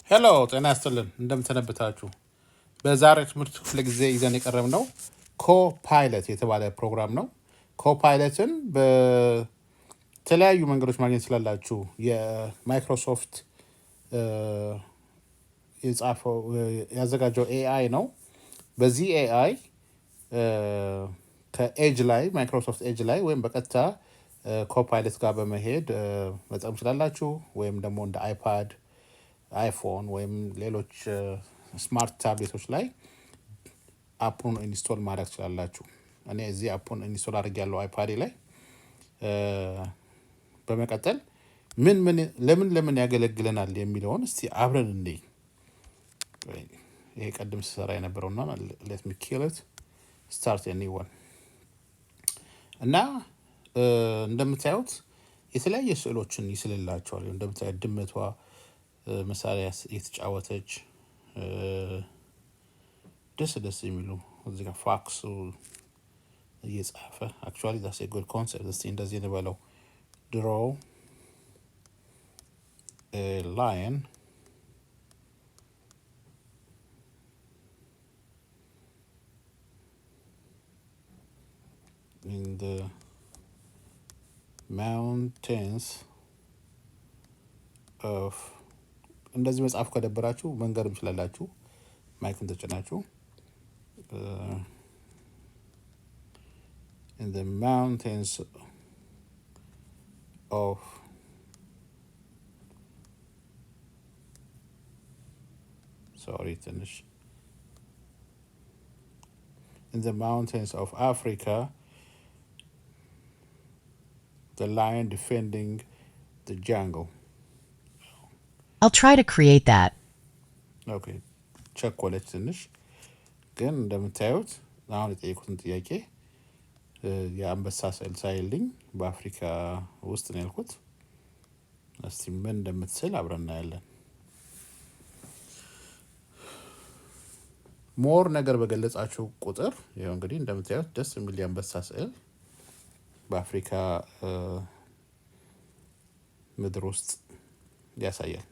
ሄሎ ጤና ይስጥልን እንደምትሰነበታችሁ። በዛሬ ትምህርት ክፍለ ጊዜ ይዘን የቀረብነው ኮፓይለት የተባለ ፕሮግራም ነው። ኮፓይለትን በተለያዩ መንገዶች ማግኘት ስላላችሁ የማይክሮሶፍት የጻፈው ያዘጋጀው ኤአይ ነው። በዚህ ኤአይ ከኤጅ ላይ ማይክሮሶፍት ኤጅ ላይ ወይም በቀጥታ ኮፓይለት ጋር በመሄድ መጠቀም ስላላችሁ ወይም ደግሞ እንደ አይፓድ አይፎን ወይም ሌሎች ስማርት ታብሌቶች ላይ አፑን ኢንስቶል ማድረግ ትችላላችሁ። እኔ እዚህ አፑን ኢንስቶል አድርጌያለሁ አይፓዴ ላይ። በመቀጠል ለምን ያገለግለናል የሚለውን እስቲ አብረን እንይ። ይሄ ቀደም ሲሰራ የነበረውና ሌት ሚ ኪል ኢት ስታርት ኤ ኒው ዋን እና እንደምታዩት የተለያየ ስዕሎችን ይስልላቸዋል። እንደምታዩት ድመቷ መሳሪያ የተጫወተች ደስ የሚሉ እዚህ ጋር ፋክሱ እየጻፈ አክቹዋሊ ዳስ ኤ ጉድ ኮንሰፕት። እስቲ እንደዚህ እንበለው ድሮ ላየን in the mountains of እንደዚህ መጽሐፍ ከደበራችሁ መንገርም ይችላላችሁ ማይክን ተጭናችሁ in the mountains of ትንሽ in the mountains of Africa the lion defending the jungle. I'll try to create that. Okay. ቸኮለች ትንሽ ግን እንደምታዩት አሁን የጠየቁትን ጥያቄ የአንበሳ ስዕል ሳይልኝ በአፍሪካ ውስጥ ነው ያልኩት። እስቲ ምን እንደምትስል አብረን እናያለን። ሞር ነገር በገለጻችሁ ቁጥር ይኸው እንግዲህ እንደምታዩት ደስ የሚል የአንበሳ ስዕል በአፍሪካ ምድር ውስጥ ያሳያል።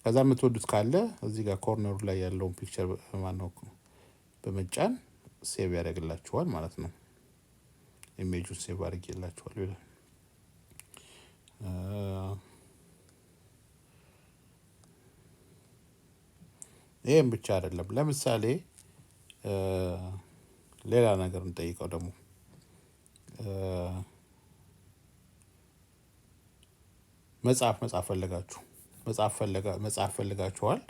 ከዛ የምትወዱት ካለ እዚህ ጋር ኮርነሩ ላይ ያለውን ፒክቸር ማነው በመጫን ሴቭ ያደርግላችኋል ማለት ነው። ኢሜጁን ሴቭ አድርጌላችኋል ይላል። ይሄም ብቻ አይደለም። ለምሳሌ ሌላ ነገር እንጠይቀው ደግሞ መጽሐፍ ፈልጋችኋል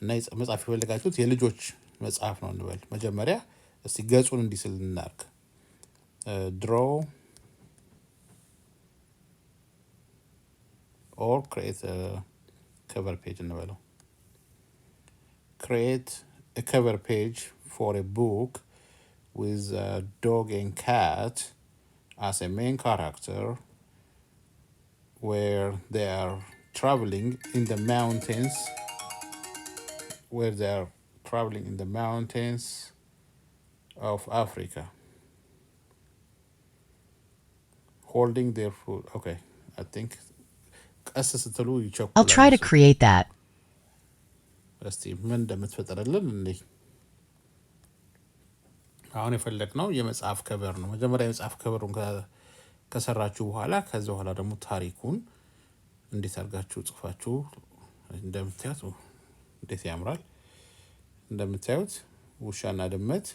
እና መጽሐፍ የፈለጋችሁት የልጆች መጽሐፍ ነው እንበል። መጀመሪያ እስቲ ገጹን እንዲስል እናርግ። draw or create a cover page እንበለው። create a cover page for a book with a dog and cat as a main character where they are traveling in the mountains of Africa holding their food. Okay, I think I'll try to create that. እስቲ ምን እንደምትፈጠረልን እንዴ። አሁን የፈለግነው የመጽሐፍ ከቨር ነው። መጀመሪያ የመጽሐፍ ከቨሩን ከሰራችሁ በኋላ ከዛ በኋላ ደግሞ ታሪኩን እንዴት አድርጋችሁ ጽፋችሁ እንደምታዩት እንዴት ያምራል። እንደምታዩት ውሻና ድመት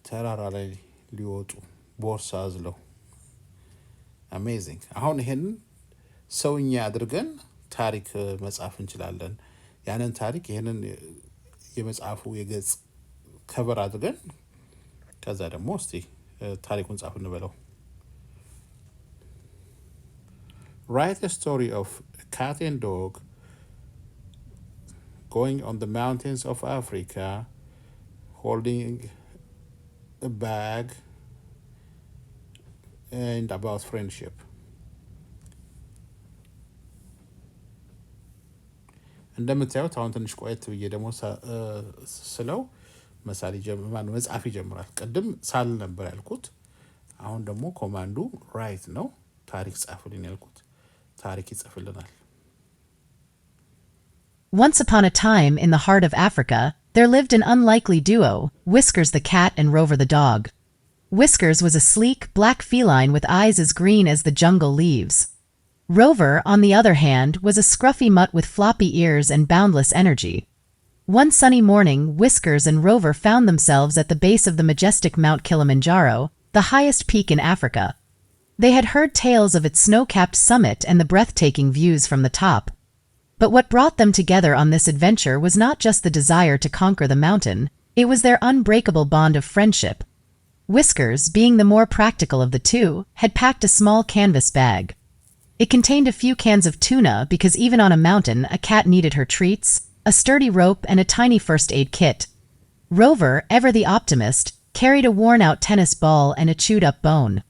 ተራራ ላይ ሊወጡ ቦርሳ አዝለው አሜዚንግ። አሁን ይሄንን ሰውኛ አድርገን ታሪክ መጻፍ እንችላለን። ያንን ታሪክ ይሄንን የመጽሐፉ የገጽ ከቨር አድርገን ከዛ ደግሞ እስቲ ታሪኩን ጻፍ እንበለው። Write a story of a cat and dog going on the mountains of Africa holding a bag and about friendship. እንደምታዩት አሁን ትንሽ ቆየት ብዬ ደግሞ ስለው መጽሐፍ ይጀምራል። ቅድም ሳል ነበር ያልኩት። አሁን ደግሞ ኮማንዱ ራይት ነው። ታሪክ ጻፍልኝ ያልኩት ታሪክ ይጽፍልናል። Once upon a time, in the heart of Africa, there lived an unlikely duo, Whiskers the cat and Rover the dog. Whiskers was a sleek, black feline with eyes as green as the jungle leaves. Rover, on the other hand, was a scruffy mutt with floppy ears and boundless energy. One sunny morning, Whiskers and Rover found themselves at the base of the majestic Mount Kilimanjaro, the highest peak in Africa. They had heard tales of its snow-capped summit and the breathtaking views from the top. But what brought them together on this adventure was not just the desire to conquer the mountain, it was their unbreakable bond of friendship. Whiskers, being the more practical of the two, had packed a small canvas bag. It contained a few cans of tuna because even on a mountain a cat needed her treats, a sturdy rope and a tiny first aid kit. Rover, ever the optimist, carried a worn-out tennis ball and a chewed-up bone.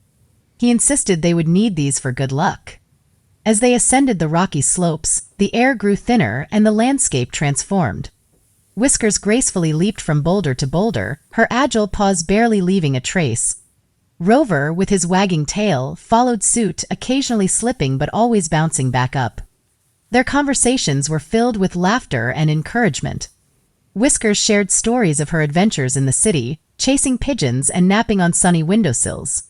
He insisted they would need these for good luck. As they ascended the rocky slopes, the air grew thinner and the landscape transformed. Whiskers gracefully leaped from boulder to boulder, her agile paws barely leaving a trace. Rover, with his wagging tail, followed suit, occasionally slipping but always bouncing back up. Their conversations were filled with laughter and encouragement. Whiskers shared stories of her adventures in the city, chasing pigeons and napping on sunny windowsills.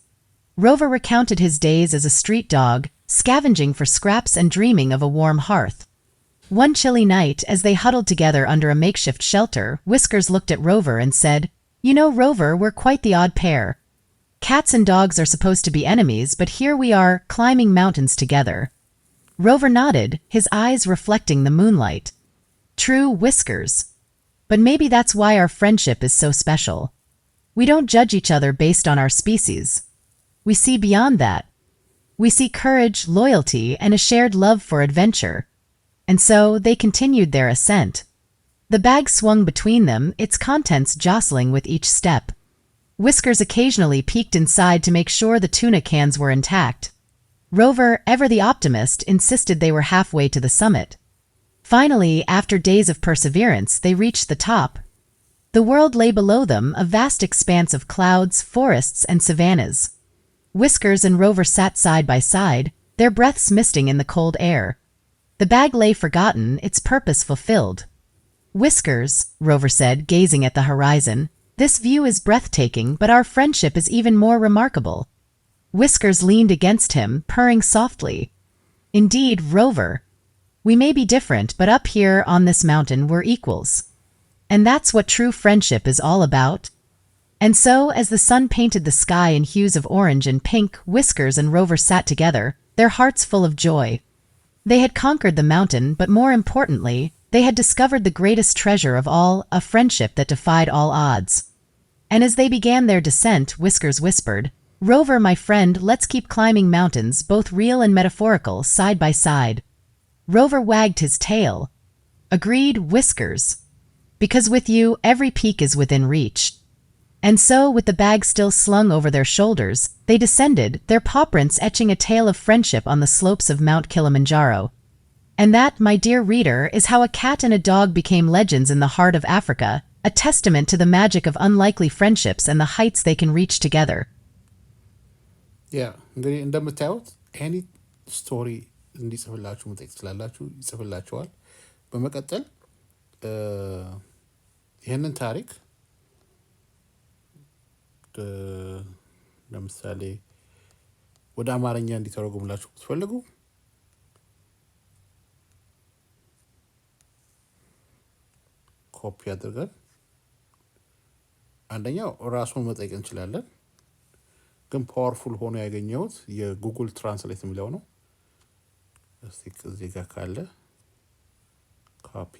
Rover recounted his days as a street dog, scavenging for scraps and dreaming of a warm hearth. One chilly night, as they huddled together under a makeshift shelter, Whiskers looked at Rover and said, "You know, Rover, we're quite the odd pair. Cats and dogs are supposed to be enemies, but here we are, climbing mountains together." Rover nodded, his eyes reflecting the moonlight. "True, Whiskers. But maybe that's why our friendship is so special. We don't judge each other based on our species. We see beyond that. We see courage, loyalty, and a shared love for adventure." And so they continued their ascent. The bag swung between them, its contents jostling with each step. Whiskers occasionally peeked inside to make sure the tuna cans were intact. Rover, ever the optimist, insisted they were halfway to the summit. Finally, after days of perseverance, they reached the top. The world lay below them, a vast expanse of clouds, forests, and savannas. Whiskers and Rover sat side by side, their breaths misting in the cold air. The bag lay forgotten, its purpose fulfilled. "Whiskers," Rover said, gazing at the horizon, "this view is breathtaking, but our friendship is even more remarkable." Whiskers leaned against him, purring softly. "Indeed, Rover. We may be different, but up here on this mountain we're equals. And that's what true friendship is all about." And so, as the sun painted the sky in hues of orange and pink, Whiskers and Rover sat together, their hearts full of joy. They had conquered the mountain, but more importantly, they had discovered the greatest treasure of all, a friendship that defied all odds. And as they began their descent, Whiskers whispered, "Rover, my friend, let's keep climbing mountains, both real and metaphorical, side by side." Rover wagged his tail. "Agreed, Whiskers. Because with you, every peak is within reach." And so, with the bag still slung over their shoulders, they descended, their paw prints etching a tale of friendship on the slopes of Mount Kilimanjaro. And that, my dear reader, is how a cat and a dog became legends in the heart of Africa, a testament to the magic of unlikely friendships and the heights they can reach together. እንግዲህ እንደምታዩት ኤኒ ስቶሪ እንዲጽፍላችሁ መጠየቅ ትችላላችሁ፣ ይጽፍላችኋል። በመቀጠል ይህንን ታሪክ ለምሳሌ ወደ አማርኛ እንዲተረጉምላችሁ ብትፈልጉ ኮፒ አድርገን አንደኛው ራሱን መጠየቅ እንችላለን። ግን ፓወርፉል ሆኖ ያገኘሁት የጉግል ትራንስሌት የሚለው ነው። እስቲ እዚህ ጋር ካለ ኮፒ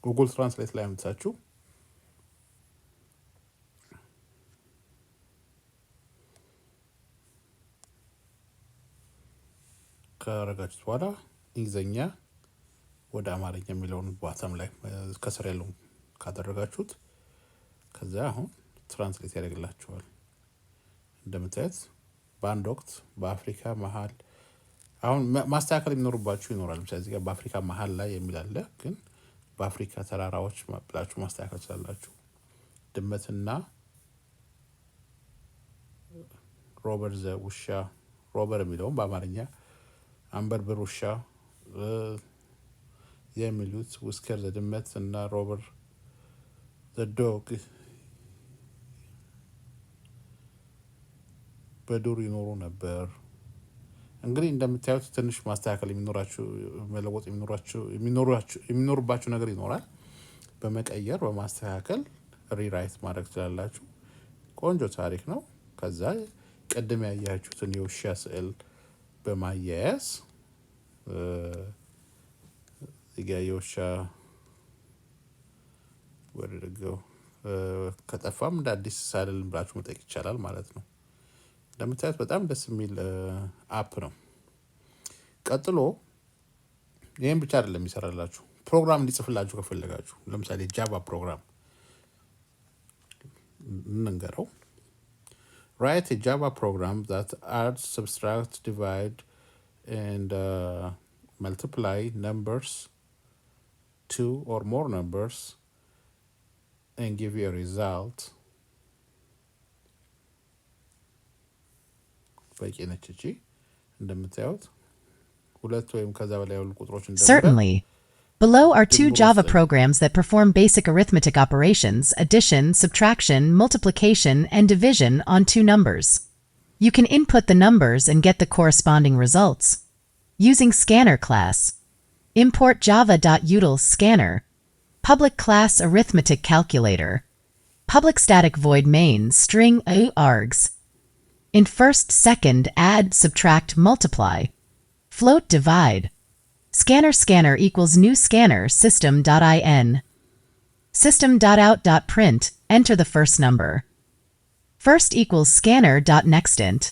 ጉግል ትራንስሌት ላይ አምጥታችሁ ካረጋችሁት በኋላ እንግሊዝኛ ወደ አማርኛ የሚለውን ባተም ላይ ከስር ያለው ካደረጋችሁት ከዛ አሁን ትራንስሌት ያደርግላችኋል። እንደምታዩት በአንድ ወቅት በአፍሪካ መሀል አሁን ማስተካከል የሚኖርባችሁ ይኖራል። ለምሳሌ እዚህ ጋር በአፍሪካ መሀል ላይ የሚል አለ፣ ግን በአፍሪካ ተራራዎች ብላችሁ ማስተካከል ትችላላችሁ። ድመትና ሮበር ዘ ውሻ ሮበር የሚለውም በአማርኛ አንበርብር ውሻ የሚሉት ውስከር ዘ ድመት እና ሮበር ዘ ዶግ በዱር ይኖሩ ነበር። እንግዲህ እንደምታዩት ትንሽ ማስተካከል የሚኖራችሁ መለወጥ የሚኖርባችሁ ነገር ይኖራል። በመቀየር በማስተካከል ሪራይት ማድረግ ትችላላችሁ። ቆንጆ ታሪክ ነው። ከዛ ቅድም ያያችሁትን የውሻ ስዕል በማያያዝ የውሻ ወደደገው ከጠፋም እንደ አዲስ ሳልልን ብላችሁ መጠየቅ ይቻላል ማለት ነው። እንደምታዩት በጣም ደስ የሚል አፕ ነው። ቀጥሎ ይህም ብቻ አይደለም የሚሰራላችሁ፣ ፕሮግራም እንዲጽፍላችሁ ከፈለጋችሁ ለምሳሌ ጃቫ ፕሮግራም እንንገረው። Write a Java program that adds, subtract, divide, and multiply numbers, two or more numbers, and give you a result. በቂ ነች እቺ። እንደምታዩት ሁለት ወይም ከዛ በላይ ያሉ ቁጥሮች እንደምረ Certainly. Below are two Java programs that perform basic arithmetic operations, addition, subtraction, multiplication, and division on two numbers. You can input the numbers and get the corresponding results. Using scanner class. Import java.util scanner. Public class arithmetic calculator. Public static void main string args. In first, second, add, subtract, multiply. Float divide. Scanner equals new scanner system.in. System.out.print, enter the first number. First equals scanner.nextint.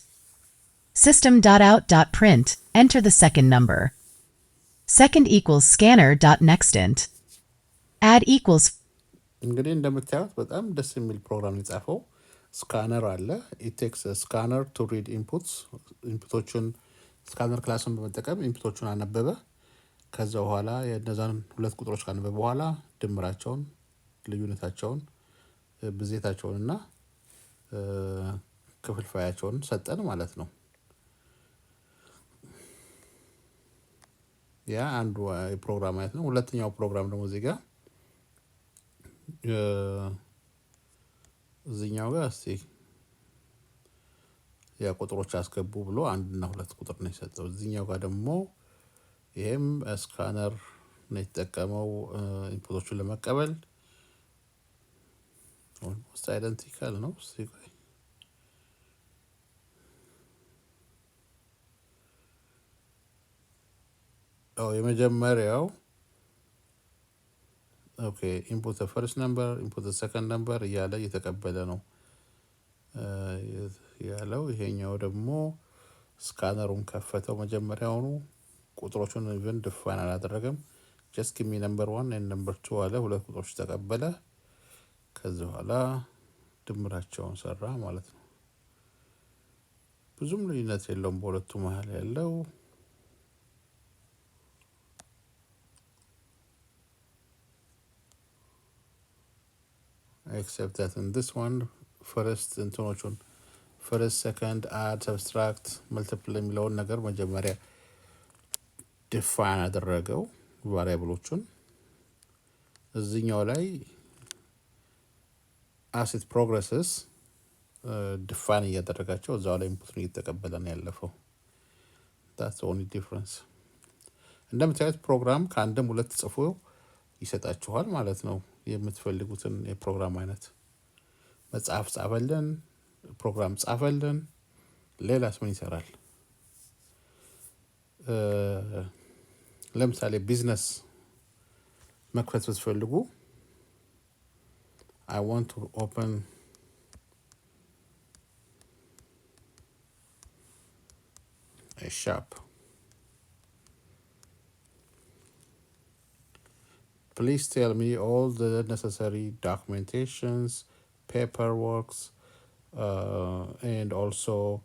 System.out.print, enter the second number. Second equals scanner.nextint. Add equals. እንግዲህ እንደምታዩት በጣም ደስ የሚል ፕሮግራም የጻፈው ስካነር አለ። it takes a scanner to read inputs ኢንፑቶቹን ስካነር ክላስን በመጠቀም ኢንፑቶቹን አነበበ። ከዛ በኋላ የነዛን ሁለት ቁጥሮች ካነበበ በኋላ ድምራቸውን፣ ልዩነታቸውን፣ ብዜታቸውን እና ክፍልፋያቸውን ሰጠን ማለት ነው። ያ አንዱ የፕሮግራም አይነት ነው። ሁለተኛው ፕሮግራም ደግሞ እዚህ ጋር እዚህኛው ጋር እስቲ ያ ቁጥሮች አስገቡ ብሎ አንድና ሁለት ቁጥር ነው የሰጠው። እዚህኛው ጋር ደግሞ ይሄም ስካነር ነው የተጠቀመው ኢንፑቶቹን ለመቀበል። ኦልሞስት አይደንቲካል ነው። የመጀመሪያው ኦኬ ኢንፑት ፈርስት ነምበር ኢንፑት ሰከንድ ነምበር እያለ እየተቀበለ ነው ያለው። ይሄኛው ደግሞ ስካነሩን ከፈተው መጀመሪያውኑ ቁጥሮቹን ኢቨን ዲፋይን አላደረገም። ጀስት ጊቭ ሚ ነምበር 1 ኤንድ ነምበር 2 አለ። ሁለት ቁጥሮች ተቀበለ። ከዚህ በኋላ ድምራቸውን ሰራ ማለት ነው። ብዙም ልዩነት የለውም በሁለቱ መሀል ያለው። except that in this one first እንትኖቹን first second add subtract multiply የሚለውን ነገር መጀመሪያ ዲፋይን አደረገው ቫሪያብሎቹን። እዚህኛው ላይ as it progresses ዲፋይን እያደረጋቸው እዛው ላይ ኢንፑት እየተቀበለ ነው ያለፈው። that's the only difference። እንደምታዩት ፕሮግራም ከአንድም ሁለት ጽፎ ይሰጣችኋል ማለት ነው። የምትፈልጉትን የፕሮግራም አይነት መጽሐፍ ጻፈልን፣ ፕሮግራም ጻፈልን። ሌላስ ምን ይሰራል? ለምሳሌ ቢዝነስ መክፈት ብትፈልጉ I want to open a shop. Please tell me all the necessary documentations, paperwork, and also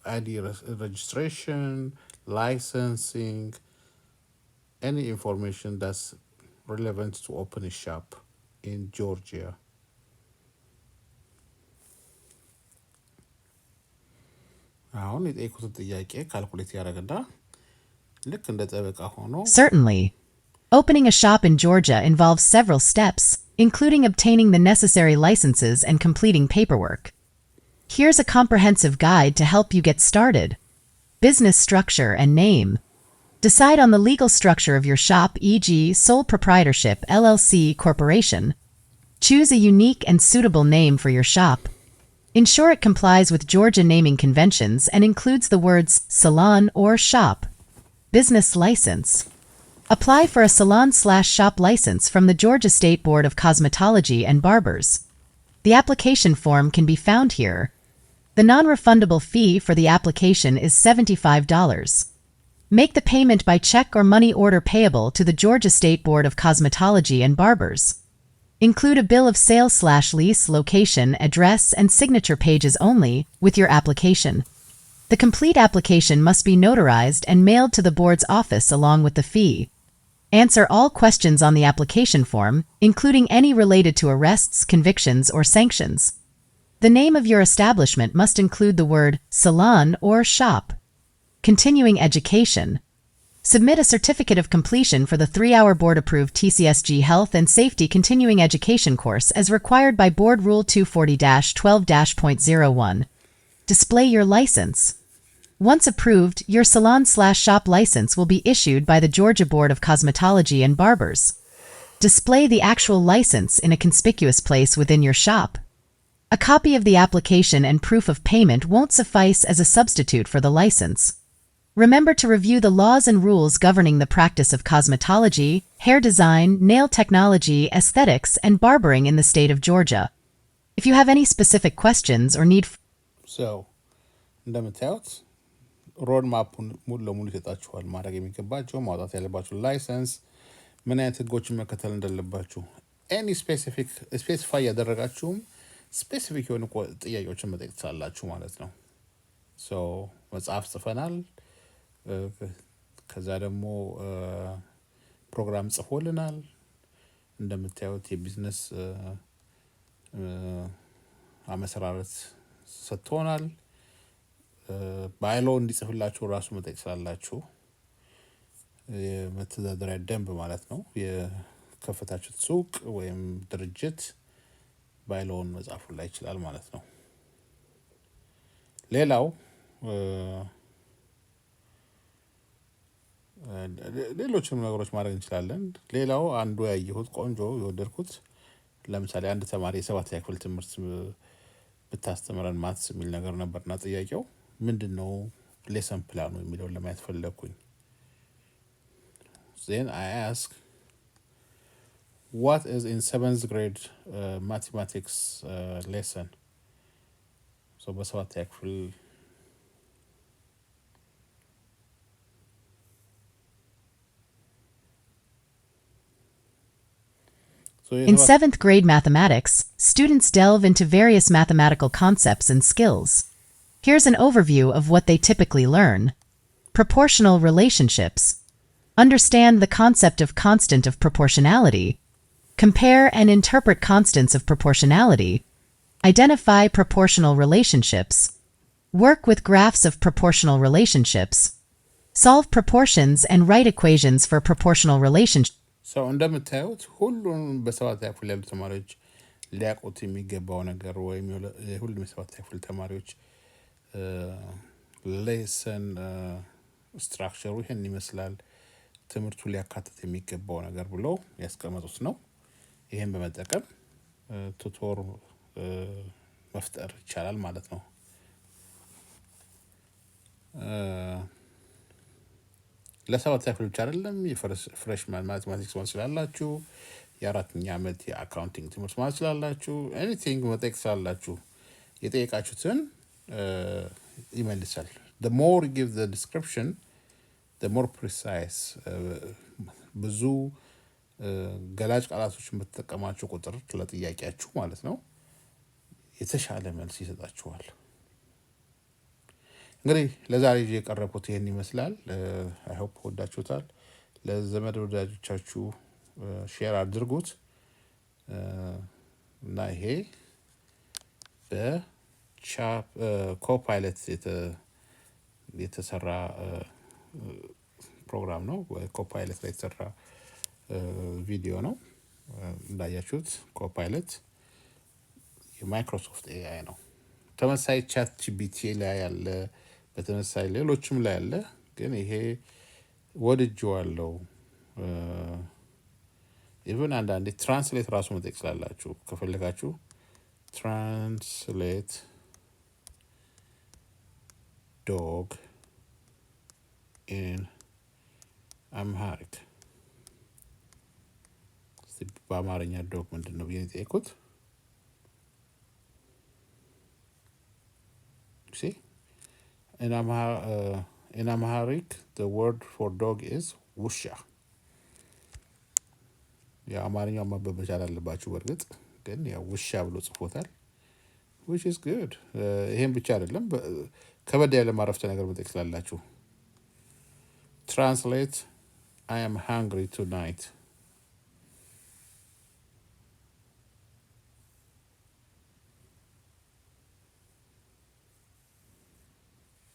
ID registration, licensing, any information that's relevant to open a shop in Georgia? አሁን የጠየኩትን ጥያቄ ካልኩሌት ያደረግና ልክ እንደ ጠበቃ ሆኖ Certainly. Opening a shop in Georgia involves several steps, including obtaining the necessary licenses and completing paperwork. Here's a comprehensive guide to help you get started. Business structure and name. Decide on the legal structure of your shop, e.g., sole proprietorship, LLC, corporation. Choose a unique and suitable name for your shop. Ensure it complies with Georgia naming conventions and includes the words salon or shop. Business license. Apply for a salon/shop license from the Georgia State Board of Cosmetology and Barbers. The application form can be found here. The non-refundable fee for the application is $75. Make the payment by check or money order payable to the Georgia State Board of Cosmetology and Barbers. Include a bill of sale/lease, location, address, and signature pages only with your application. The complete application must be notarized and mailed to the board's office along with the fee. Answer all questions on the application form, including any related to arrests, convictions, or sanctions. The name of your establishment must include the word salon or shop. Continuing education. Submit a certificate of completion for the 3-hour board-approved TCSG Health and Safety Continuing Education course as required by Board Rule 240-12-.01. Display your license. Once approved, your salon/shop license will be issued by the Georgia Board of Cosmetology and Barbers. Display the actual license in a conspicuous place within your shop. A copy of the application and proof of payment won't suffice as a substitute for the license. Remember to review the laws and rules governing the practice of cosmetology, hair design, nail technology, aesthetics, and barbering in the state of Georgia. If you have any specific questions or need So እንደምታዩት ሮድ ማፑን ሙሉ ለሙሉ ይሰጣችኋል። ማድረግ የሚገባቸው ማውጣት ያለባችሁ ላይሰንስ፣ ምን አይነት ህጎችን መከተል እንዳለባችሁ ኤኒ ስፔሲፋይ ያደረጋችሁም ስፔሲፊክ የሆኑ ጥያቄዎችን መጠየቅ ትችላላችሁ ማለት ነው። ሶ መጽሐፍ ጽፈናል። ከዛ ደግሞ ፕሮግራም ጽፎልናል። እንደምታዩት የቢዝነስ አመሰራረት ሰጥቶናል። ባይሎ እንዲጽፍላችሁ ራሱ መጠየቅ ስላላችሁ የመተዳደሪያ ደንብ ማለት ነው። የከፈታችሁት ሱቅ ወይም ድርጅት ባይሎውን መጻፉ ላይ ይችላል ማለት ነው። ሌላው ሌሎችም ነገሮች ማድረግ እንችላለን። ሌላው አንዱ ያየሁት ቆንጆ የወደድኩት ለምሳሌ አንድ ተማሪ የ7ኛ ክፍል ትምህርት ብታስተምረን ማትስ የሚል ነገር ነበርና ጥያቄው ምንድነው ሌሰን ፕላኑ የሚለውን ለማየት ፈለኩኝ። Then I ask what is in 7th grade mathematics lesson. So በ7ኛ ክፍል In 7th grade mathematics, students delve into various mathematical concepts and skills. Here's an overview of what they typically learn. Proportional relationships. Understand the concept of constant of proportionality. Compare and interpret constants of proportionality. Identify proportional relationships. Work with graphs of proportional relationships. Solve proportions and write equations for proportional relationships. ሰው እንደምታዩት ሁሉም በ7ኛ ክፍል ያሉ ተማሪዎች ሊያውቁት የሚገባው ነገር ወይም ሁሉም የ7ኛ ክፍል ተማሪዎች ሌሰን ስትራክቸሩ ይሄን ይመስላል፣ ትምህርቱ ሊያካትት የሚገባው ነገር ብሎ ያስቀመጡት ነው። ይሄን በመጠቀም ቱቶር መፍጠር ይቻላል ማለት ነው። ለ7ኛ ክፍል ብቻ አይደለም፣ የፍሬሽማን ማቴማቲክስ ማለት ስላላችሁ፣ የ4ኛ ዓመት የአካውንቲንግ ትምህርት ማለት ስላላችሁ ኤኒቲንግ መጠየቅ ስላላችሁ የጠየቃችሁትን ይመልሳል። the more you give the description the more precise ብዙ ገላጭ ቃላቶችን በተጠቀማችሁ ቁጥር ለጥያቄያችሁ ማለት ነው የተሻለ መልስ ይሰጣችኋል። እንግዲህ ለዛሬ የቀረብኩት ይሄን ይመስላል። አይ ሆፕ ወዳችሁታል። ለዘመድ ወዳጆቻችሁ ሼር አድርጉት። እና ይሄ በቻፕ ኮፓይለት የተሰራ ፕሮግራም ነው። ኮፓይለት ላይ የተሰራ ቪዲዮ ነው። እንዳያችሁት ኮፓይለት የማይክሮሶፍት ኤአይ ነው። ተመሳሳይ ቻት ጂፒቲ ላይ ያለ፣ በተመሳሳይ ሌሎችም ላይ ያለ፣ ግን ይሄ ወድጄዋለሁ። ኢቨን አንዳንዴ ትራንስሌት ራሱ መጠየቅ ስላላችሁ ከፈለጋችሁ ትራንስሌት ዶግ ኢን አምሃሪክ፣ በአማርኛ ዶግ ምንድን ነው ብዬ ጠየቁት። In Amharic, the word for dog is ውሻ። የአማርኛው ማንበብ መቻል አለባችሁ። በእርግጥ ግን ያው ውሻ ብሎ ጽፎታል። which is good። ይሄን ብቻ አይደለም፣ ከበድ ያለ ማረፍተ ነገር መጠየቅ ስላላችሁ translate I am hungry tonight።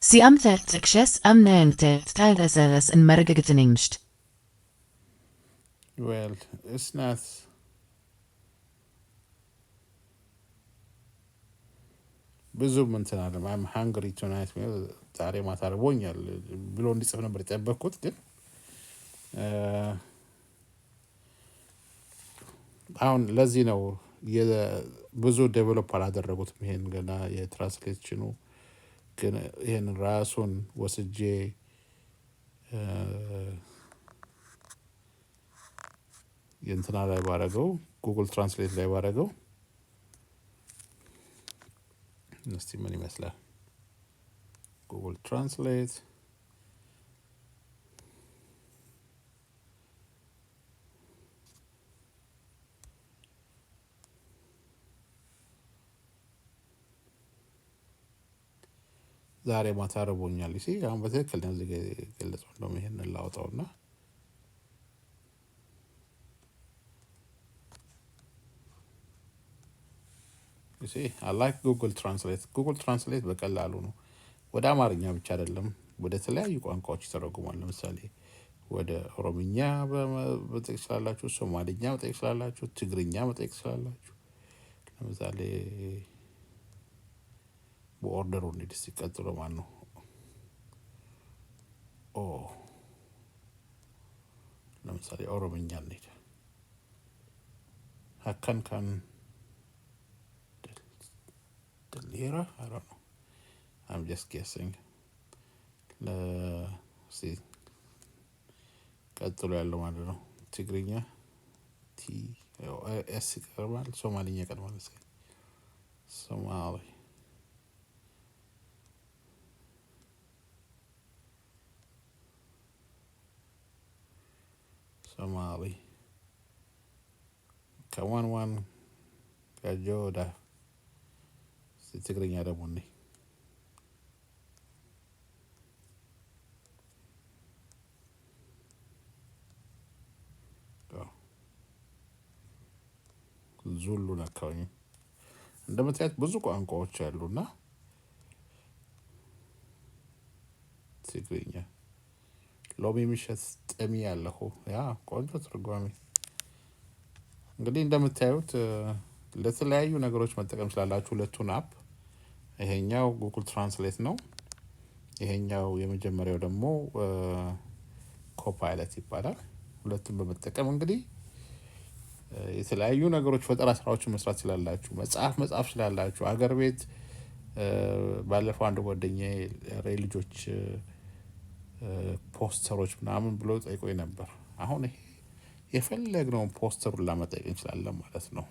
Sie amtets amnentet teilweise in mergegeteningst. well it's not ብዙም እንትን አለም። I'm hungry tonight ዛሬ ማታ ርቦኛል ብሎ እንዲጽፍ ነበር የጠበቅኩት። ግን አሁን ለዚህ ነው ብዙ ዴቨሎፕ አላደረጉትም ይሄን ገና የትራንስሌሽኑ። ግን ይሄን ራሱን ወስጄ የእንትና ላይ ባረገው፣ ጉግል ትራንስሌት ላይ ባረገው እስቲ ምን ይመስላል። ጉግል ትራንስሌት ዛሬ ማታ ርቦኛል። አሁን በትክክል ነው እዚህ ገለጸው። እንደውም ይሄንን ላውጣውና I like Google Translate። ጉግል ትራንስሌት በቀላሉ ነው። ወደ አማርኛ ብቻ አይደለም፣ ወደ ተለያዩ ቋንቋዎች ይተረጉማል። ለምሳሌ ወደ ኦሮምኛ መጠየቅ ስላላችሁ፣ ሶማሊኛ መጠየቅ ስላላችሁ፣ ትግርኛ መጠየቅ ስላላችሁ። ለምሳሌ በኦርደሩ እንሂድ እስኪ። ቀጥሎ ማን ነው? ለምሳሌ ኦሮምኛ እንሂድ። ሀካን ደልሄራ I don't know. I'm just guessing። ቀጥሎ ያለው ማለት ነው ትግርኛ ኤስ ይቀርባል፣ ሶማሊኛ ይቀርባል። ሶማሊ ከዋን ከጆዳ ትግርኛ ደግሞ እኔ ዙሉን አካባቢ እንደምታዩት ብዙ ቋንቋዎች አሉና ትግርኛ ሎሚ ምሸት ጥሚ ያለሁ ያ ቆንጆ ትርጓሜ። እንግዲህ እንደምታዩት ለተለያዩ ነገሮች መጠቀም ስላላችሁ ሁለቱን አፕ፣ ይሄኛው ጉግል ትራንስሌት ነው። ይሄኛው የመጀመሪያው ደግሞ ኮፓይለት ይባላል። ሁለቱን በመጠቀም እንግዲህ የተለያዩ ነገሮች ፈጠራ ስራዎችን መስራት ስላላችሁ፣ መጽሐፍ ስላላችሁ፣ አገር ቤት ባለፈው አንድ ጓደኛዬ ልጆች ፖስተሮች ምናምን ብሎ ጠይቆኝ ነበር። አሁን ይሄ የፈለግነውን ፖስተሩን ላመጠየቅ እንችላለን ማለት ነው።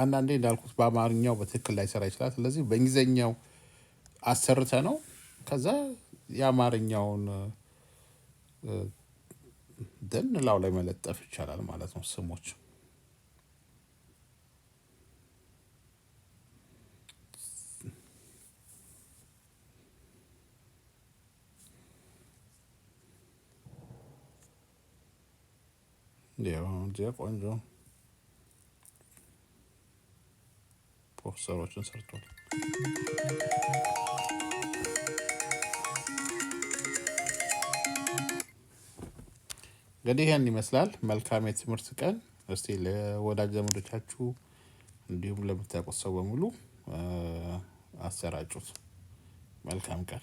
አንዳንዴ እንዳልኩት በአማርኛው በትክክል ላይሰራ ይችላል። ስለዚህ በእንግሊዝኛው አሰርተ ነው ከዛ የአማርኛውን ደን ላው ላይ መለጠፍ ይቻላል ማለት ነው ስሞች። ያው ቆንጆ ፖስተሮችን ሰርቷል። እንግዲህ ይህን ይመስላል። መልካም የትምህርት ቀን። እስቲ ለወዳጅ ዘመዶቻችሁ እንዲሁም ለምታውቁት ሰው በሙሉ አሰራጩት። መልካም ቀን።